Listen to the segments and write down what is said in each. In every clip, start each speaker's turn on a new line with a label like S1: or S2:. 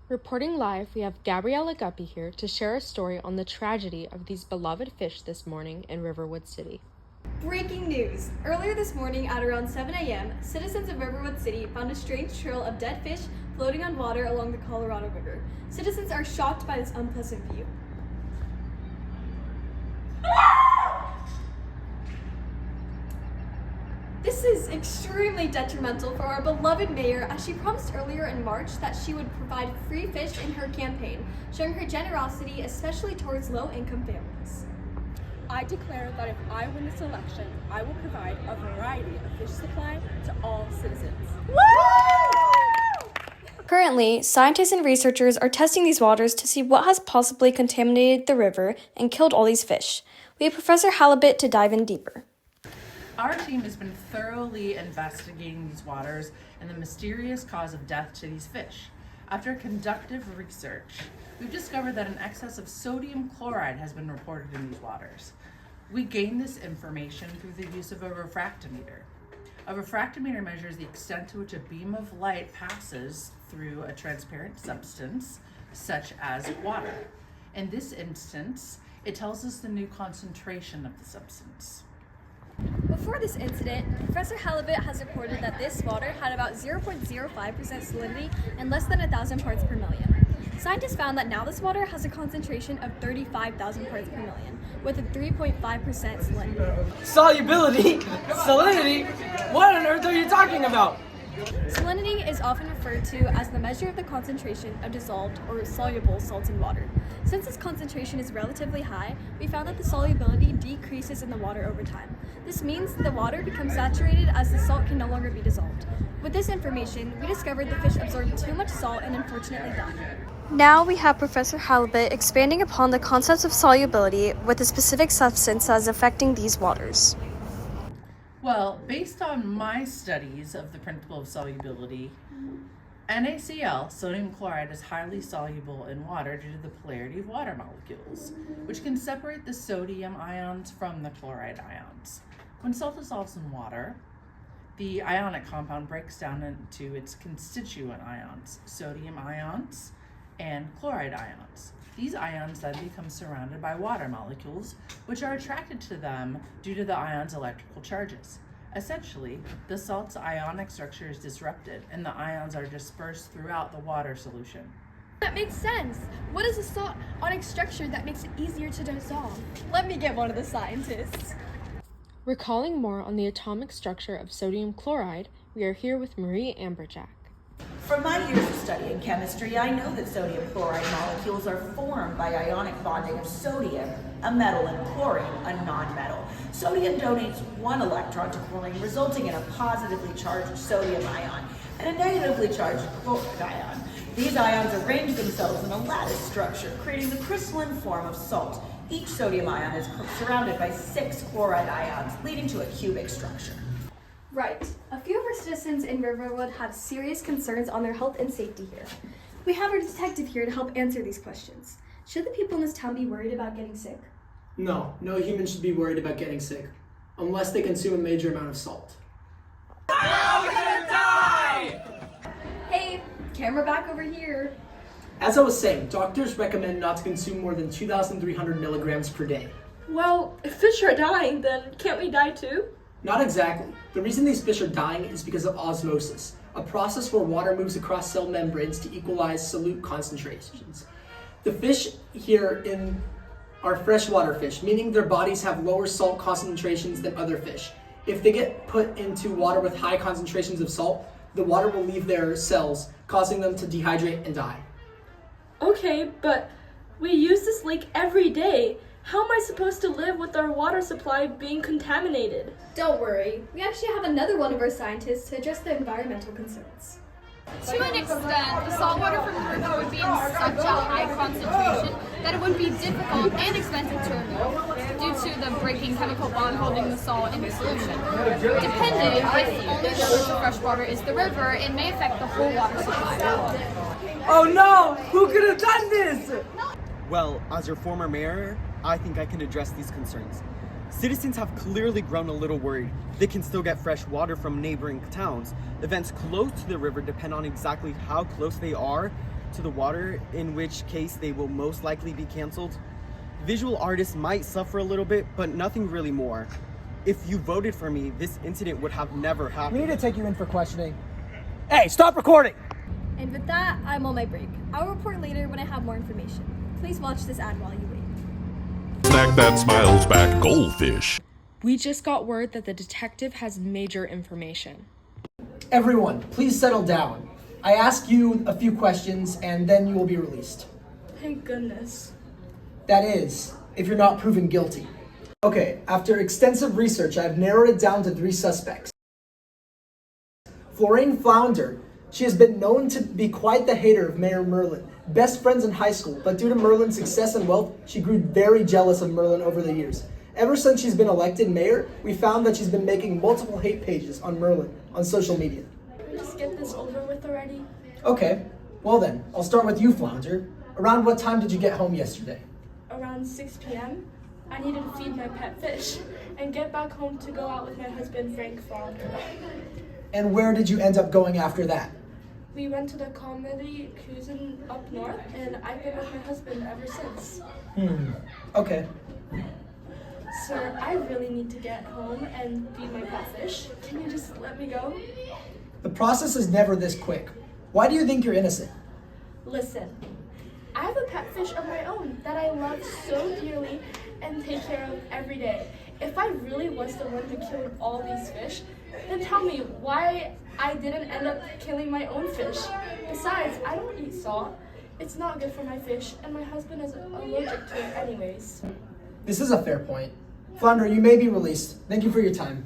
S1: Reporting live, we have Gabriella Guppy here to share a story on the tragedy of these beloved fish this morning in Riverwood City.
S2: Breaking news! Earlier this morning at around 7 a.m., citizens of Riverwood City found a strange trail of dead fish floating on water along the Colorado River. Citizens are shocked by this unpleasant view. This is extremely detrimental for our beloved mayor, as she promised earlier in March that she would provide free fish in her campaign, showing her generosity especially towards low-income families.
S3: I declare that if I win this election, I will provide a variety of fish supply to all citizens.
S2: Currently, scientists and researchers are testing these waters to see what has possibly contaminated the river and killed all these fish. We have Professor Halibut to dive in deeper.
S4: Our team has been thoroughly investigating these waters and the mysterious cause of death to these fish. After conductive research, we've discovered that an excess of sodium chloride has been reported in these waters. We gained this information through the use of a refractometer. A refractometer measures the extent to which a beam of light passes through a transparent substance, such as water. In this instance, it tells us the new concentration of the substance.
S2: Before this incident, Professor Halibut has reported that this water had about 0.05% salinity and less than 1,000 parts per million. Scientists found that now this water has a concentration of 35,000 parts per million, with a 3.5% salinity.
S5: Solubility? Salinity? What on earth are you talking about?
S2: Salinity is often referred to as the measure of the concentration of dissolved or soluble salts in water. Since this concentration is relatively high, we found that the solubility decreases in the water over time. This means the water becomes saturated as the salt can no longer be dissolved. With this information, we discovered the fish absorbed too much salt and unfortunately died. Now we have Professor Halibut expanding upon the concepts of solubility with a specific substance that is affecting these waters.
S4: Well, based on my studies of the principle of solubility, NaCl, sodium chloride, is highly soluble in water due to the polarity of water molecules, which can separate the sodium ions from the chloride ions. When salt dissolves in water, the ionic compound breaks down into its constituent ions, sodium ions and chloride ions. These ions then become surrounded by water molecules, which are attracted to them due to the ion's electrical charges. Essentially, the salt's ionic structure is disrupted and the ions are dispersed throughout the water solution.
S2: That makes sense. What is the salt ionic structure that makes it easier to dissolve? Let me get one of the scientists.
S1: Recalling more on the atomic structure of sodium chloride, we are here with Marie Amberjack.
S6: From my years of studying chemistry, I know that sodium chloride molecules are formed by ionic bonding of sodium, a metal, and chlorine, a non-metal. Sodium donates one electron to chlorine, resulting in a positively charged sodium ion and a negatively charged chloride ion. These ions arrange themselves in a lattice structure, creating the crystalline form of salt. Each sodium ion is surrounded by 6 chloride ions, leading to a cubic structure.
S2: Right. A few of our citizens in Riverwood have serious concerns on their health and safety here. We have our detective here to help answer these questions. Should the people in this town be worried about getting sick?
S5: No human should be worried about getting sick, unless they consume a major amount of salt.
S3: I'm gonna die!
S2: Hey, camera back over here.
S5: As I was saying, doctors recommend not to consume more than 2,300 milligrams per day.
S3: Well, if fish are dying, then can't we die too?
S5: Not exactly. The reason these fish are dying is because of osmosis, a process where water moves across cell membranes to equalize solute concentrations. The fish here are freshwater fish, meaning their bodies have lower salt concentrations than other fish. If they get put into water with high concentrations of salt, the water will leave their cells, causing them to dehydrate and die.
S3: Okay, but we use this lake every day. How am I supposed to live with our water supply being contaminated?
S2: Don't worry. We actually have another one of our scientists to address the environmental concerns.
S7: To an extent, the saltwater from the river would be in such a high concentration that it would be difficult and expensive to remove due to the breaking chemical bond holding the salt in the solution. Depending if only the source of fresh water is the river, it may affect the whole water supply.
S5: Oh no! Who could have done this?
S8: Well, as your former mayor, I think I can address these concerns. Citizens have clearly grown a little worried. They can still get fresh water from neighboring towns. Events close to the river depend on exactly how close they are to the water, in which case they will most likely be canceled. Visual artists might suffer a little bit, but nothing really more. If you voted for me, this incident would have never happened.
S5: We need to take you in for questioning. Hey, stop recording!
S2: And with that, I'm on my break. I'll report later when I have more information. Please watch this ad while you wait.
S9: Snack that smiles back goldfish.
S1: We just got word that the detective has major information.
S5: Everyone, please settle down. I ask you a few questions and then you will be released.
S3: Thank goodness.
S5: That is, if you're not proven guilty. Okay, after extensive research, I've narrowed it down to 3 suspects. Florine Flounder. She has been known to be quite the hater of Mayor Merlin. Best friends in high school, but due to Merlin's success and wealth, she grew very jealous of Merlin over the years. Ever since she's been elected mayor, we found that she's been making multiple hate pages on Merlin on social media.
S3: Can we just get this over with already?
S5: Okay, well then, I'll start with you, Flounder. Around what time did you get home yesterday?
S3: Around 6 p.m. I needed to feed my pet fish and get back home to go out with my husband, Frank Flounder.
S5: And where did you end up going after that?
S3: We went to the comedy cuisine up north, and I've been with my husband ever since.
S5: Okay.
S3: Sir, I really need to get home and feed my pet fish. Can you just let me go?
S5: The process is never this quick. Why do you think you're innocent?
S3: Listen, I have a pet fish of my own that I love so dearly and take care of every day. If I really was the one who killed all these fish, then tell me why I didn't end up killing my own fish. Besides, I don't eat salt. It's not good for my fish, and my husband is allergic to it anyways.
S5: This is a fair point. Flounder, you may be released. Thank you for your time.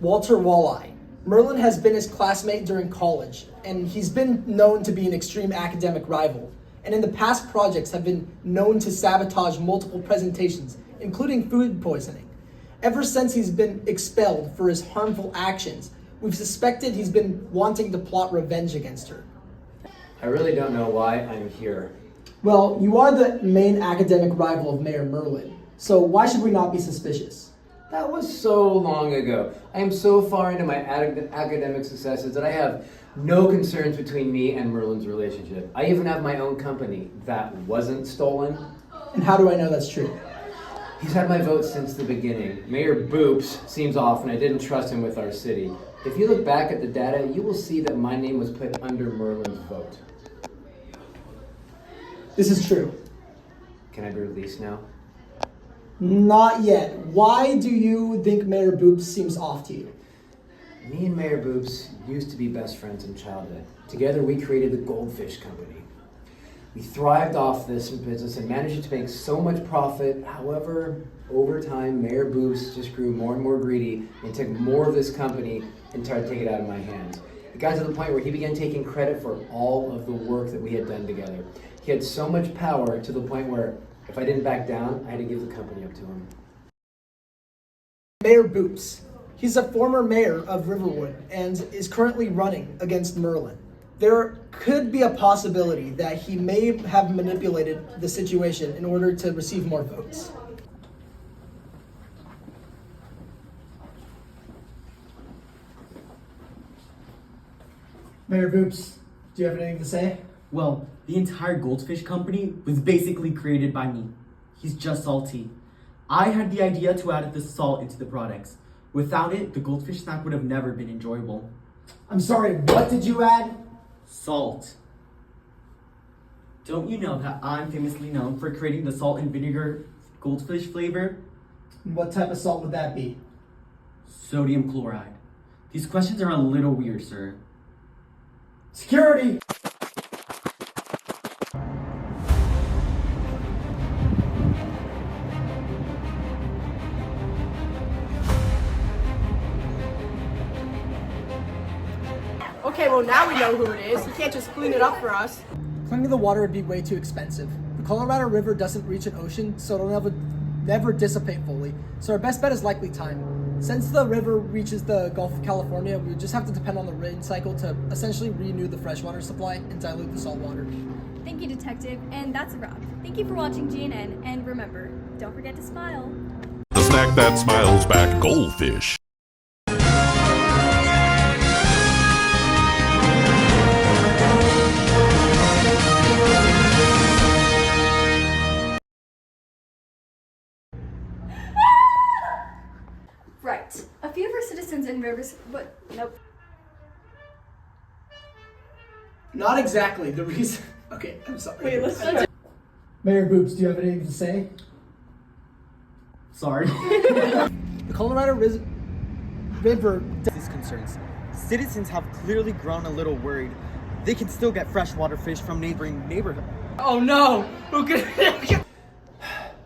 S5: Walter Walleye. Merlin has been his classmate during college, and he's been known to be an extreme academic rival. And in the past, projects have been known to sabotage multiple presentations, including food poisoning. Ever since he's been expelled for his harmful actions, we've suspected he's been wanting to plot revenge against her.
S10: I really don't know why I'm here.
S5: Well, you are the main academic rival of Mayor Merlin, so why should we not be suspicious?
S10: That was so long ago. I am so far into my academic successes that I have no concerns between me and Merlin's relationship. I even have my own company that wasn't stolen.
S5: And how do I know that's true?
S10: He's had my vote since the beginning. Mayor Boops seems off and I didn't trust him with our city. If you look back at the data, you will see that my name was put under Merlin's vote.
S5: This is true.
S10: Can I be released now?
S5: Not yet. Why do you think Mayor Boops seems off to you?
S10: Me and Mayor Boops used to be best friends in childhood. Together we created the Goldfish Company. We thrived off this business and managed to make so much profit. However, over time, Mayor Boops just grew more and more greedy and took more of this company and tried to take it out of my hands. It got to the point where he began taking credit for all of the work that we had done together. He had so much power to the point where if I didn't back down, I had to give the company up to him.
S5: Mayor Boops. He's a former mayor of Riverwood and is currently running against Merlin. There could be a possibility that he may have manipulated the situation in order to receive more votes. Mayor Boops, do you have anything to say?
S8: Well, the entire Goldfish Company was basically created by me. He's just salty. I had the idea to add the salt into the products. Without it, the goldfish snack would have never been enjoyable.
S5: I'm sorry, what did you add?
S8: Salt. Don't you know that I'm famously known for creating the salt and vinegar goldfish flavor?
S5: What type of salt would that be?
S8: Sodium chloride. These questions are a little weird, sir.
S5: Security!
S11: Okay, well now we know who it is. You can't just clean it up for us.
S5: Cleaning the water would be way too expensive. The Colorado River doesn't reach an ocean, so it'll never dissipate fully. So our best bet is likely time. Since the river reaches the Gulf of California, we would just have to depend on the rain cycle to essentially renew the freshwater supply and dilute the salt water.
S2: Thank you, Detective, and that's a wrap. Thank you for watching GNN, and remember, don't forget to smile.
S9: The snack that smiles back goldfish.
S2: and rivers, but nope.
S5: Not exactly. The reason. Okay, I'm sorry.
S11: Wait, let's
S5: Mayor Boobs, do you have anything to say?
S8: Sorry.
S12: The Colorado River these concerns. Citizens have clearly grown a little worried. They can still get freshwater fish from neighboring neighborhoods.
S5: Oh no!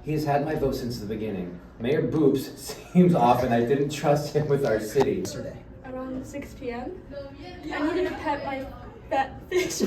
S10: He has had my vote since the beginning. Mayor Boobs seems off and I didn't trust him with our city.
S3: Around 6 p.m. I needed to pet my fat fish.